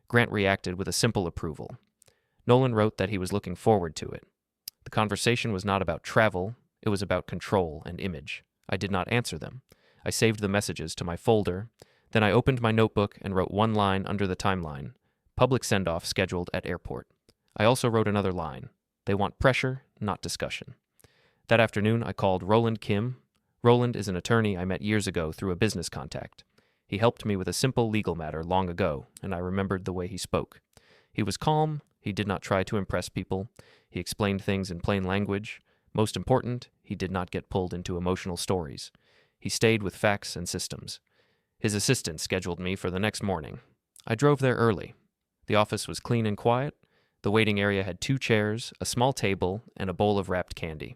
Speaker 1: Grant reacted with a simple approval. Nolan wrote that he was looking forward to it. The conversation was not about travel. It was about control and image. I did not answer them. I saved the messages to my folder. Then I opened my notebook and wrote one line under the timeline. Public send-off scheduled at airport. I also wrote another line. They want pressure, not discussion. That afternoon, I called Roland Kim. Roland is an attorney I met years ago through a business contact. He helped me with a simple legal matter long ago, and I remembered the way he spoke. He was calm. He did not try to impress people. He explained things in plain language. Most important, he did not get pulled into emotional stories. He stayed with facts and systems. His assistant scheduled me for the next morning. I drove there early. The office was clean and quiet. The waiting area had 2 chairs, a small table, and a bowl of wrapped candy.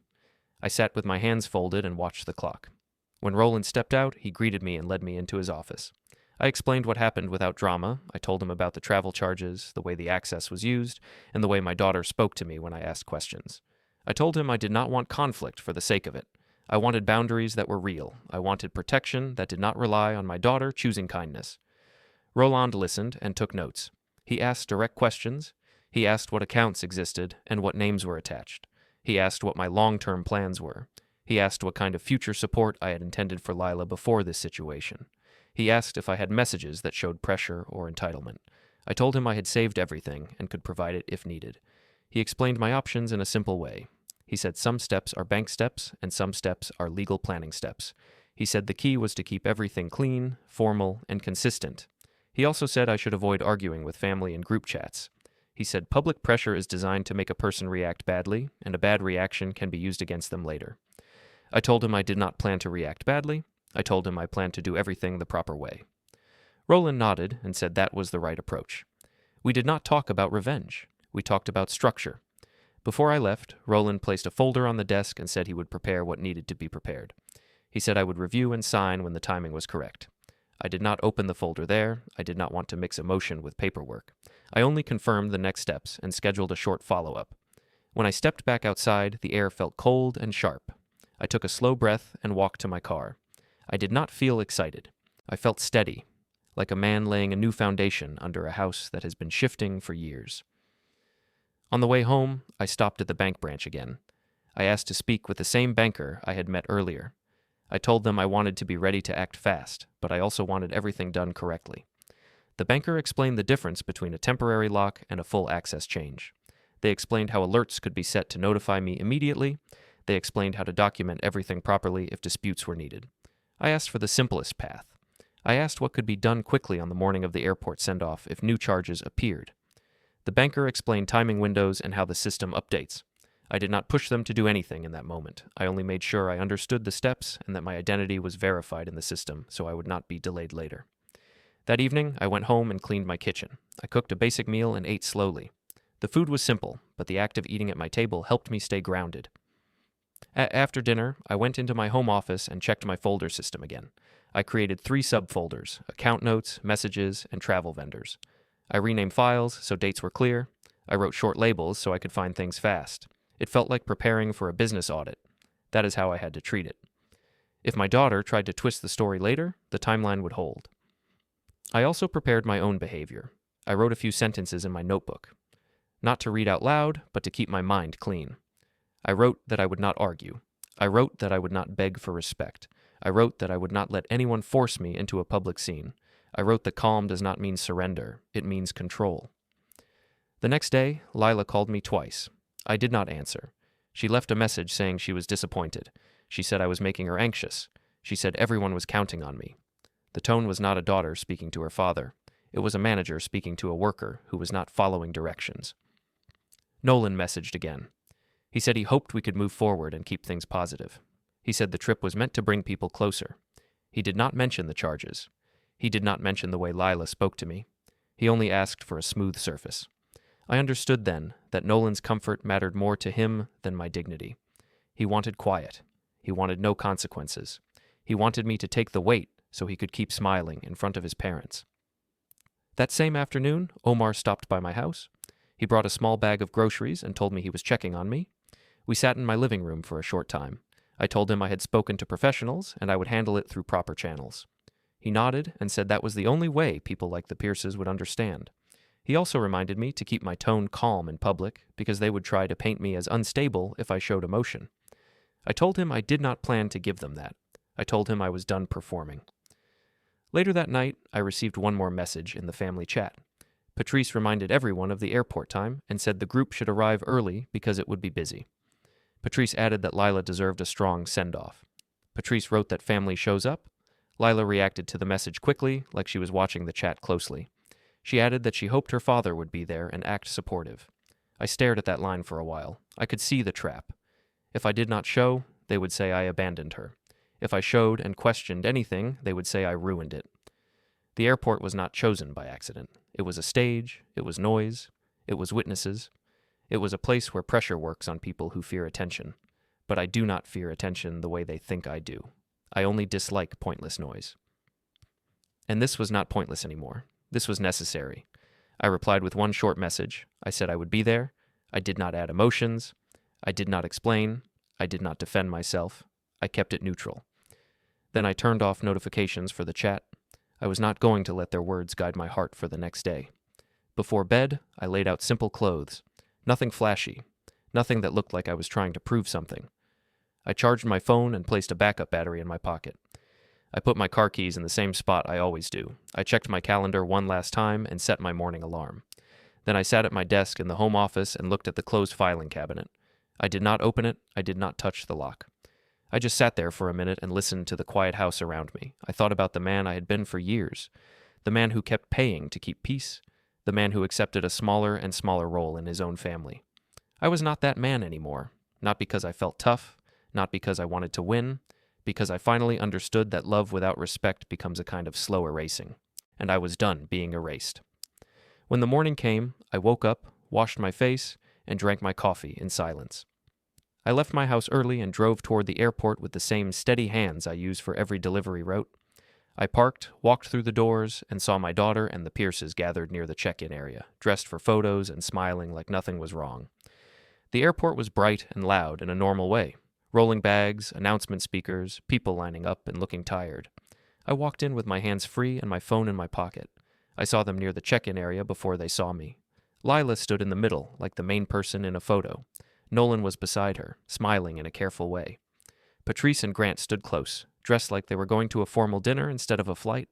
Speaker 1: I sat with my hands folded and watched the clock. When Roland stepped out, he greeted me and led me into his office. I explained what happened without drama. I told him about the travel charges, the way the access was used, and the way my daughter spoke to me when I asked questions. I told him I did not want conflict for the sake of it. I wanted boundaries that were real. I wanted protection that did not rely on my daughter choosing kindness. Roland listened and took notes. He asked direct questions. He asked what accounts existed and what names were attached. He asked what my long-term plans were. He asked what kind of future support I had intended for Lila before this situation. He asked if I had messages that showed pressure or entitlement. I told him I had saved everything and could provide it if needed. He explained my options in a simple way. He said some steps are bank steps and some steps are legal planning steps. He said the key was to keep everything clean, formal, and consistent. He also said I should avoid arguing with family in group chats. He said public pressure is designed to make a person react badly, and a bad reaction can be used against them later. I told him I did not plan to react badly. I told him I planned to do everything the proper way. Roland nodded and said that was the right approach. We did not talk about revenge. We talked about structure. Before I left, Roland placed a folder on the desk and said he would prepare what needed to be prepared. He said I would review and sign when the timing was correct. I did not open the folder there. I did not want to mix emotion with paperwork. I only confirmed the next steps and scheduled a short follow-up. When I stepped back outside, the air felt cold and sharp. I took a slow breath and walked to my car. I did not feel excited. I felt steady, like a man laying a new foundation under a house that has been shifting for years. On the way home, I stopped at the bank branch again. I asked to speak with the same banker I had met earlier. I told them I wanted to be ready to act fast, but I also wanted everything done correctly. The banker explained the difference between a temporary lock and a full access change. They explained how alerts could be set to notify me immediately. They explained how to document everything properly if disputes were needed. I asked for the simplest path. I asked what could be done quickly on the morning of the airport send-off if new charges appeared. The banker explained timing windows and how the system updates. I did not push them to do anything in that moment. I only made sure I understood the steps and that my identity was verified in the system so I would not be delayed later. That evening, I went home and cleaned my kitchen. I cooked a basic meal and ate slowly. The food was simple, but the act of eating at my table helped me stay grounded. After dinner, I went into my home office and checked my folder system again. I created 3 subfolders: account notes, messages, and travel vendors. I renamed files so dates were clear. I wrote short labels so I could find things fast. It felt like preparing for a business audit. That is how I had to treat it. If my daughter tried to twist the story later, the timeline would hold. I also prepared my own behavior. I wrote a few sentences in my notebook. Not to read out loud, but to keep my mind clean. I wrote that I would not argue. I wrote that I would not beg for respect. I wrote that I would not let anyone force me into a public scene. I wrote that calm does not mean surrender. It means control. The next day, Lila called me twice. I did not answer. She left a message saying she was disappointed. She said I was making her anxious. She said everyone was counting on me. The tone was not a daughter speaking to her father. It was a manager speaking to a worker who was not following directions. Nolan messaged again. He said he hoped we could move forward and keep things positive. He said the trip was meant to bring people closer. He did not mention the charges. He did not mention the way Lila spoke to me. He only asked for a smooth surface. I understood then that Nolan's comfort mattered more to him than my dignity. He wanted quiet. He wanted no consequences. He wanted me to take the weight so he could keep smiling in front of his parents. That same afternoon, Omar stopped by my house. He brought a small bag of groceries and told me he was checking on me. We sat in my living room for a short time. I told him I had spoken to professionals and I would handle it through proper channels. He nodded and said that was the only way people like the Pierces would understand. He also reminded me to keep my tone calm in public because they would try to paint me as unstable if I showed emotion. I told him I did not plan to give them that. I told him I was done performing. Later that night, I received one more message in the family chat. Patrice reminded everyone of the airport time and said the group should arrive early because it would be busy. Patrice added that Lila deserved a strong send-off. Patrice wrote that family shows up. Lila reacted to the message quickly, like she was watching the chat closely. She added that she hoped her father would be there and act supportive. I stared at that line for a while. I could see the trap. If I did not show, they would say I abandoned her. If I showed and questioned anything, they would say I ruined it. The airport was not chosen by accident. It was a stage, it was noise, it was witnesses. It was a place where pressure works on people who fear attention. But I do not fear attention the way they think I do. I only dislike pointless noise. And this was not pointless anymore. This was necessary. I replied with one short message. I said I would be there. I did not add emotions. I did not explain. I did not defend myself. I kept it neutral. Then I turned off notifications for the chat. I was not going to let their words guide my heart for the next day. Before bed, I laid out simple clothes. Nothing flashy. Nothing that looked like I was trying to prove something. I charged my phone and placed a backup battery in my pocket. I put my car keys in the same spot I always do. I checked my calendar one last time and set my morning alarm. Then I sat at my desk in the home office and looked at the closed filing cabinet. I did not open it. I did not touch the lock. I just sat there for a minute and listened to the quiet house around me. I thought about the man I had been for years. The man who kept paying to keep peace. The man who accepted a smaller and smaller role in his own family. I was not that man anymore. Not because I felt tough. Not because I wanted to win. Because I finally understood that love without respect becomes a kind of slow erasing. And I was done being erased. When the morning came, I woke up, washed my face, and drank my coffee in silence. I left my house early and drove toward the airport with the same steady hands I use for every delivery route. I parked, walked through the doors, and saw my daughter and the Pierces gathered near the check-in area, dressed for photos and smiling like nothing was wrong. The airport was bright and loud in a normal way. Rolling bags, announcement speakers, people lining up and looking tired. I walked in with my hands free and my phone in my pocket. I saw them near the check-in area before they saw me. Lila stood in the middle, like the main person in a photo. Nolan was beside her, smiling in a careful way. Patrice and Grant stood close, dressed like they were going to a formal dinner instead of a flight.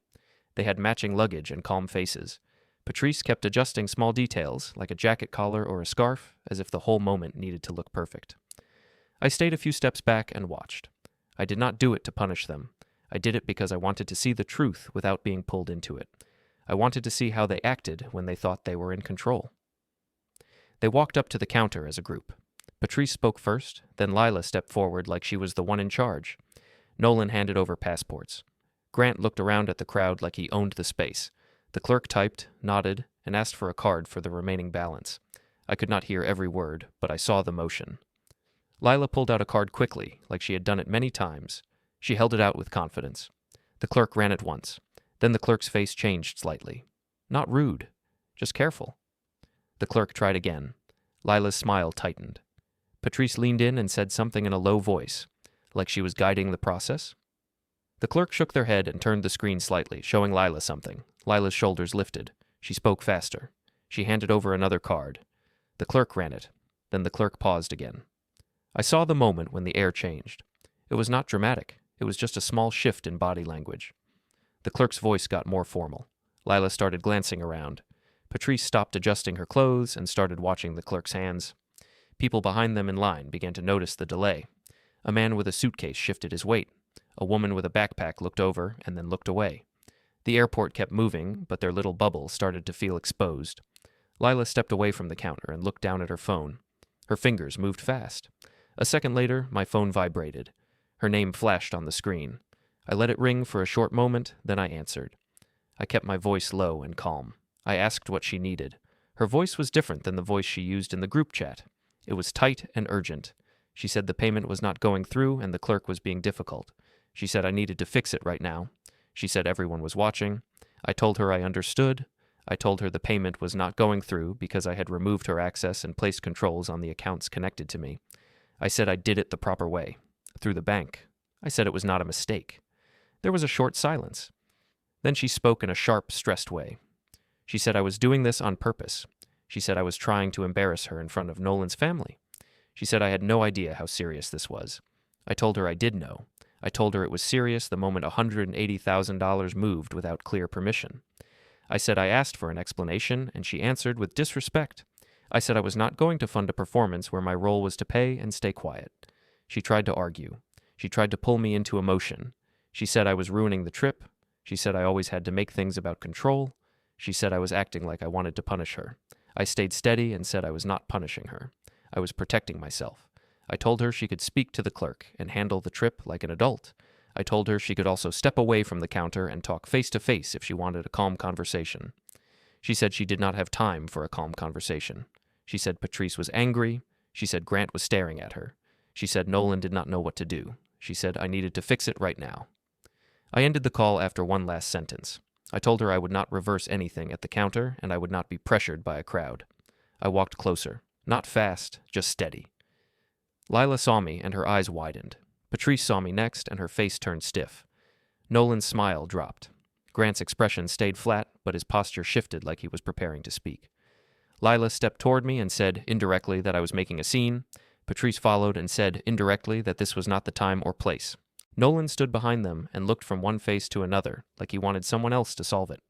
Speaker 1: They had matching luggage and calm faces. Patrice kept adjusting small details, like a jacket collar or a scarf, as if the whole moment needed to look perfect. I stayed a few steps back and watched. I did not do it to punish them. I did it because I wanted to see the truth without being pulled into it. I wanted to see how they acted when they thought they were in control. They walked up to the counter as a group. Patrice spoke first, then Lila stepped forward like she was the one in charge. Nolan handed over passports. Grant looked around at the crowd like he owned the space. The clerk typed, nodded, and asked for a card for the remaining balance. I could not hear every word, but I saw the motion. Lila pulled out a card quickly, like she had done it many times. She held it out with confidence. The clerk ran it once. Then the clerk's face changed slightly. Not rude, just careful. The clerk tried again. Lila's smile tightened. Patrice leaned in and said something in a low voice, like she was guiding the process. The clerk shook their head and turned the screen slightly, showing Lila something. Lila's shoulders lifted. She spoke faster. She handed over another card. The clerk ran it. Then the clerk paused again. I saw the moment when the air changed. It was not dramatic. It was just a small shift in body language. The clerk's voice got more formal. Lila started glancing around. Patrice stopped adjusting her clothes and started watching the clerk's hands. People behind them in line began to notice the delay. A man with a suitcase shifted his weight. A woman with a backpack looked over and then looked away. The airport kept moving, but their little bubble started to feel exposed. Lila stepped away from the counter and looked down at her phone. Her fingers moved fast. A second later, my phone vibrated. Her name flashed on the screen. I let it ring for a short moment, then I answered. I kept my voice low and calm. I asked what she needed. Her voice was different than the voice she used in the group chat. It was tight and urgent. She said the payment was not going through and the clerk was being difficult. She said I needed to fix it right now. She said everyone was watching. I told her I understood. I told her the payment was not going through because I had removed her access and placed controls on the accounts connected to me. I said I did it the proper way, through the bank. I said it was not a mistake. There was a short silence. Then she spoke in a sharp, stressed way. She said I was doing this on purpose. She said I was trying to embarrass her in front of Nolan's family. She said I had no idea how serious this was. I told her I did know. I told her it was serious the moment $180,000 moved without clear permission. I said I asked for an explanation, and she answered with disrespect. I said I was not going to fund a performance where my role was to pay and stay quiet. She tried to argue. She tried to pull me into emotion. She said I was ruining the trip. She said I always had to make things about control. She said I was acting like I wanted to punish her. I stayed steady and said I was not punishing her. I was protecting myself. I told her she could speak to the clerk and handle the trip like an adult. I told her she could also step away from the counter and talk face-to-face if she wanted a calm conversation. She said she did not have time for a calm conversation. She said Patrice was angry. She said Grant was staring at her. She said Nolan did not know what to do. She said I needed to fix it right now. I ended the call after one last sentence. I told her I would not reverse anything at the counter and I would not be pressured by a crowd. I walked closer. Not fast, just steady. Lila saw me and her eyes widened. Patrice saw me next and her face turned stiff. Nolan's smile dropped. Grant's expression stayed flat, but his posture shifted like he was preparing to speak. Lila stepped toward me and said indirectly that I was making a scene. Patrice followed and said indirectly that this was not the time or place. Nolan stood behind them and looked from one face to another, like he wanted someone else to solve it.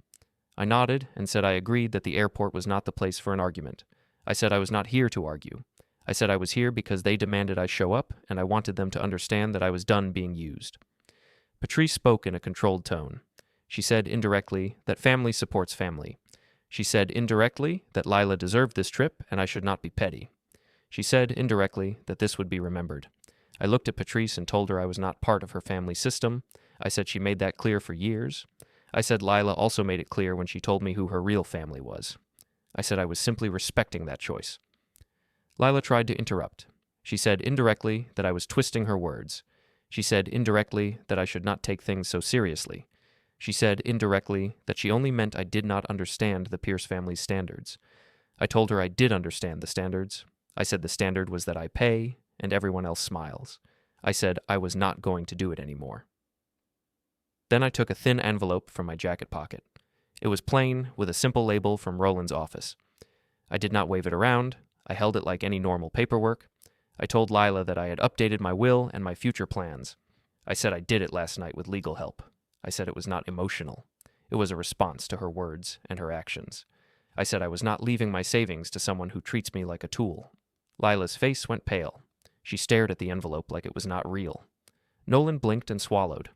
Speaker 1: I nodded and said I agreed that the airport was not the place for an argument. I said I was not here to argue. I said I was here because they demanded I show up, and I wanted them to understand that I was done being used. Patrice spoke in a controlled tone. She said indirectly that family supports family. She said indirectly that Lila deserved this trip and I should not be petty. She said indirectly that this would be remembered. I looked at Patrice and told her I was not part of her family system. I said she made that clear for years. I said Lila also made it clear when she told me who her real family was. I said I was simply respecting that choice. Lila tried to interrupt. She said indirectly that I was twisting her words. She said indirectly that I should not take things so seriously. She said indirectly that she only meant I did not understand the Pierce family's standards. I told her I did understand the standards. I said the standard was that I pay, and everyone else smiles. I said I was not going to do it anymore. Then I took a thin envelope from my jacket pocket. It was plain, with a simple label from Roland's office. I did not wave it around. I held it like any normal paperwork. I told Lila that I had updated my will and my future plans. I said I did it last night with legal help. I said it was not emotional. It was a response to her words and her actions. I said I was not leaving my savings to someone who treats me like a tool. Lila's face went pale. She stared at the envelope like it was not real. Nolan blinked and swallowed.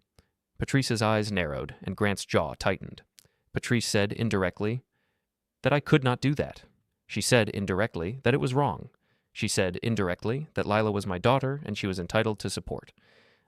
Speaker 1: Patrice's eyes narrowed, and Grant's jaw tightened. Patrice said indirectly that I could not do that. She said indirectly that it was wrong. She said indirectly that Lila was my daughter and she was entitled to support.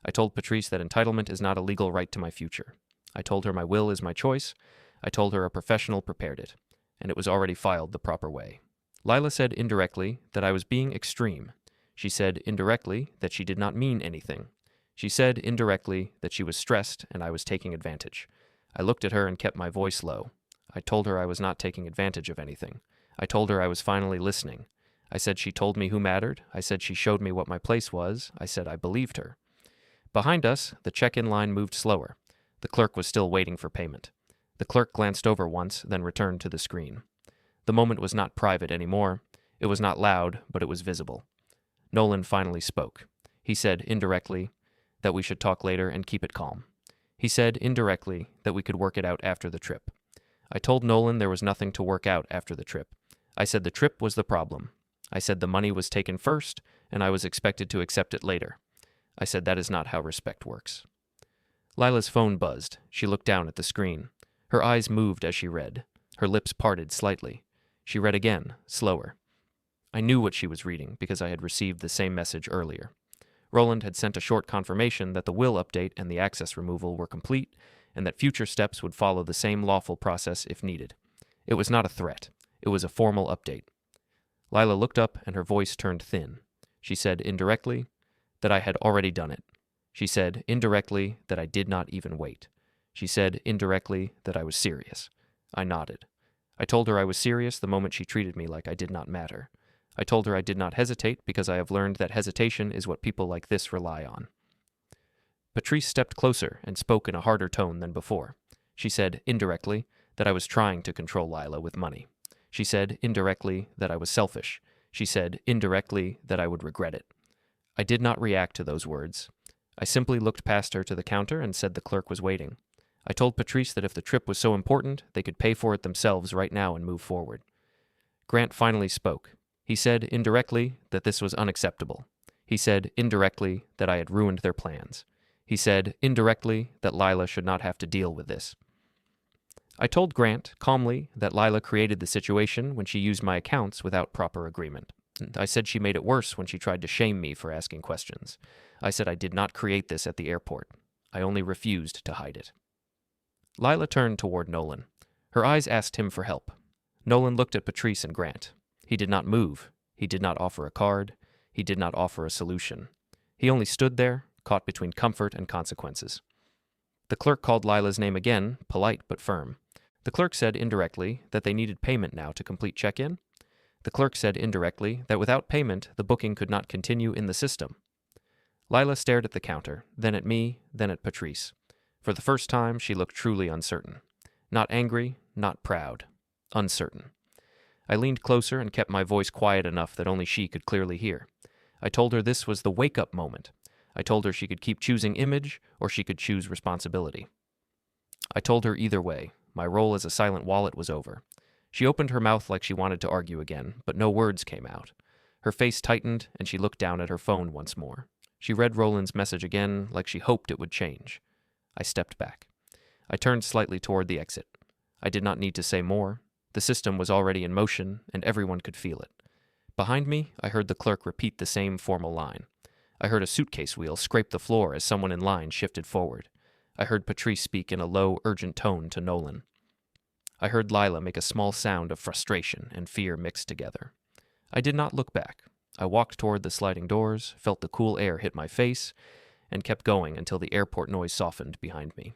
Speaker 1: I told Patrice that entitlement is not a legal right to my future. I told her my will is my choice. I told her a professional prepared it, and it was already filed the proper way. Lila said indirectly that I was being extreme. She said indirectly that she did not mean anything. She said indirectly that she was stressed and I was taking advantage. I looked at her and kept my voice low. I told her I was not taking advantage of anything. I told her I was finally listening. I said she told me who mattered. I said she showed me what my place was. I said I believed her. Behind us, the check-in line moved slower. The clerk was still waiting for payment. The clerk glanced over once, then returned to the screen. The moment was not private anymore. It was not loud, but it was visible. Nolan finally spoke. He said indirectly that we should talk later and keep it calm. He said indirectly that we could work it out after the trip. I told Nolan there was nothing to work out after the trip. I said the trip was the problem. I said the money was taken first, and I was expected to accept it later. I said that is not how respect works. Lila's phone buzzed. She looked down at the screen. Her eyes moved as she read. Her lips parted slightly. She read again, slower. I knew what she was reading because I had received the same message earlier. Roland had sent a short confirmation that the will update and the access removal were complete, and that future steps would follow the same lawful process if needed. It was not a threat. It was a formal update. Lila looked up and her voice turned thin. She said indirectly that I had already done it. She said indirectly that I did not even wait. She said indirectly that I was serious. I nodded. I told her I was serious the moment she treated me like I did not matter. I told her I did not hesitate because I have learned that hesitation is what people like this rely on. Patrice stepped closer and spoke in a harder tone than before. She said indirectly that I was trying to control Lila with money. She said indirectly that I was selfish. She said indirectly that I would regret it. I did not react to those words. I simply looked past her to the counter and said the clerk was waiting. I told Patrice that if the trip was so important, they could pay for it themselves right now and move forward. Grant finally spoke. He said indirectly that this was unacceptable. He said indirectly that I had ruined their plans. He said indirectly that Lila should not have to deal with this. I told Grant, calmly, that Lila created the situation when she used my accounts without proper agreement. I said she made it worse when she tried to shame me for asking questions. I said I did not create this at the airport. I only refused to hide it. Lila turned toward Nolan. Her eyes asked him for help. Nolan looked at Patrice and Grant. He did not move. He did not offer a card. He did not offer a solution. He only stood there, caught between comfort and consequences. The clerk called Lila's name again, polite but firm. The clerk said indirectly that they needed payment now to complete check-in. The clerk said indirectly that without payment, the booking could not continue in the system. Lila stared at the counter, then at me, then at Patrice. For the first time, she looked truly uncertain. Not angry, not proud. Uncertain. I leaned closer and kept my voice quiet enough that only she could clearly hear. I told her this was the wake-up moment. I told her she could keep choosing image, or she could choose responsibility. I told her either way. My role as a silent wallet was over. She opened her mouth like she wanted to argue again, but no words came out. Her face tightened, and she looked down at her phone once more. She read Roland's message again like she hoped it would change. I stepped back. I turned slightly toward the exit. I did not need to say more. The system was already in motion, and everyone could feel it. Behind me, I heard the clerk repeat the same formal line. I heard a suitcase wheel scrape the floor as someone in line shifted forward. I heard Patrice speak in a low, urgent tone to Nolan. I heard Lila make a small sound of frustration and fear mixed together. I did not look back. I walked toward the sliding doors, felt the cool air hit my face, and kept going until the airport noise softened behind me.